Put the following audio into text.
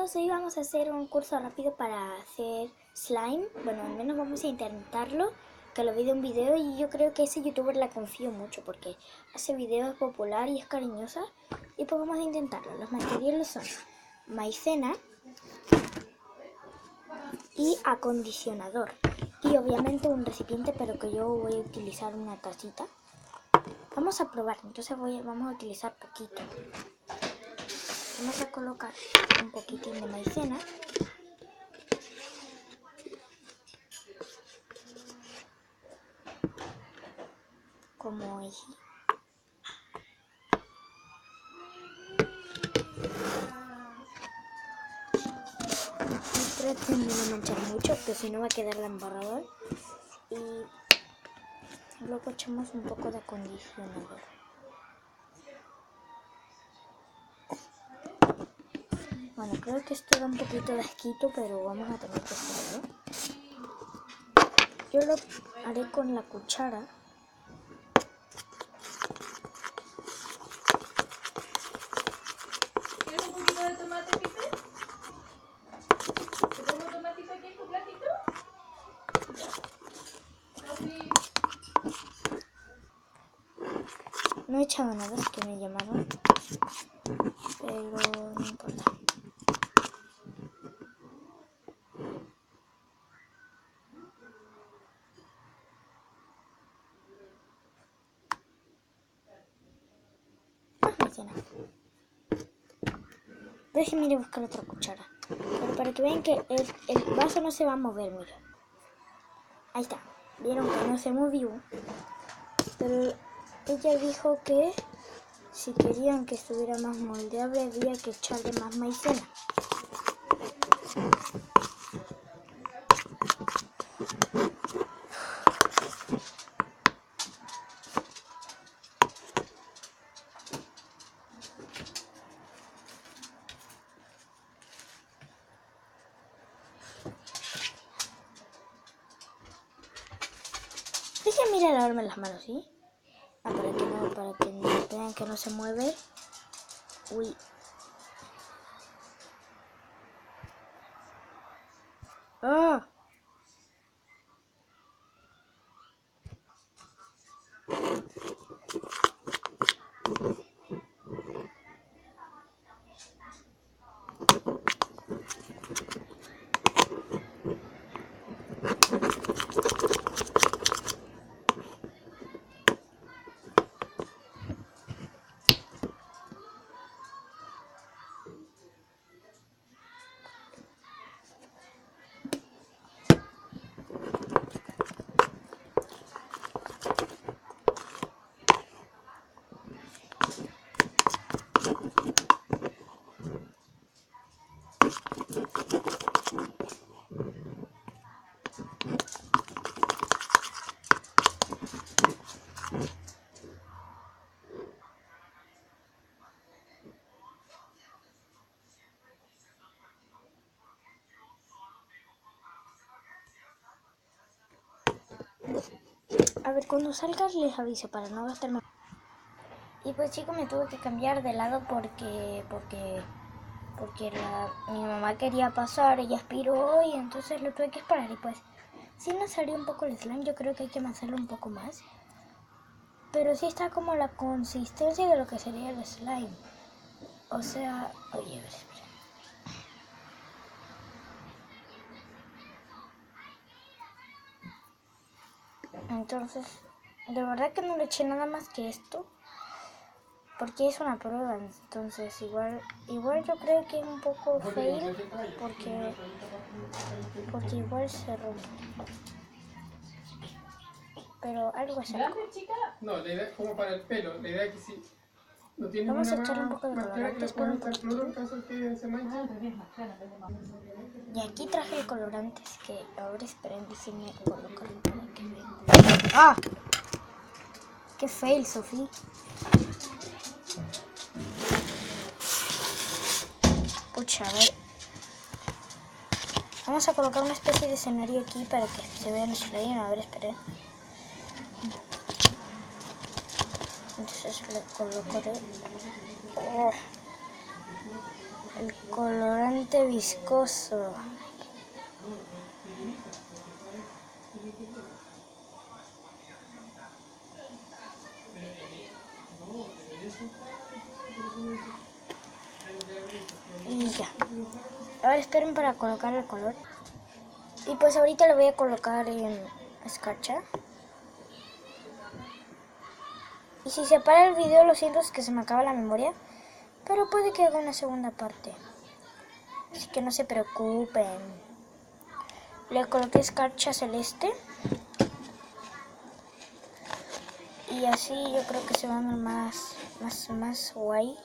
chicos, hoy vamos a hacer un curso rápido para hacer slime. Bueno, al menos vamos a intentarlo, que lo vi de un video y yo creo que ese youtuber la confío mucho porque hace videos popular y es cariñosa. Y pues vamos a intentarlo. Los materiales son maicena y acondicionador. Y obviamente un recipiente, pero que yo voy a utilizar una tacita. Vamos a probar, entonces vamos a utilizar poquito. Vamos a colocar un poquitín de maicena. Como ahí. Traten de no manchar mucho, que si no va a quedar la embarrada. Y luego echamos un poco de acondicionador. Bueno, creo que esto da un poquito de asquito, pero vamos a tener que hacerlo. Yo lo haré con la cuchara. ¿Quieres un poquito de tomate, Pipe? ¿Te pongo tomatito aquí en tu platito? Sofi. No he echado nada, es que me llamaron. Pero no importa. Maicena. Déjenme ir a buscar otra cuchara. Pero para que vean que el vaso no se va a mover, miren. Ahí está. Vieron que no se movió. Pero ella dijo que si querían que estuviera más moldeable había que echarle más maicena. Déjenme ir a lavarme las manos, ¿sí? Para que no vean que no se mueve. Uy. ¡Ah! A ver, cuando salga les aviso para no gastar más. Y pues chicos, me tuve que cambiar de lado porque mi mamá quería pasar, ella aspiró y entonces lo tuve que esperar. Y pues sí me salió un poco el slime, yo creo que hay que amasarlo un poco más. Pero sí está como la consistencia de lo que sería el slime. O sea, oye, a ver, espera. Entonces, de verdad que no le eché nada más que esto. Porque es una prueba, entonces igual yo creo que es un poco fail porque igual se rompe. Pero algo es algo. ¿Grande, chica? No, la idea es como para el pelo. La idea es que si no tienes Vamos a una echarle un poco de máscara que colorante, le espera puedes un echar cloro en poquitín. caso que se manche. Y aquí traje el colorante, es que ahora esperen, déjenme colocarlo para que vean. ¡Ah! ¡Qué fail, Sofía! Pucha, a ver. Vamos a colocar una especie de escenario aquí para que se vea el slime. A ver, esperen. Entonces le colocaré. Oh. el colorante viscoso. Y ya. Ahora esperen para colocar el color. Y pues ahorita lo voy a colocar en escarcha. Y si se para el video, lo siento, es que se me acaba la memoria. Pero puede que haga una segunda parte. Así que no se preocupen. Le coloqué escarcha celeste. Y así yo creo que se va a ver más guay.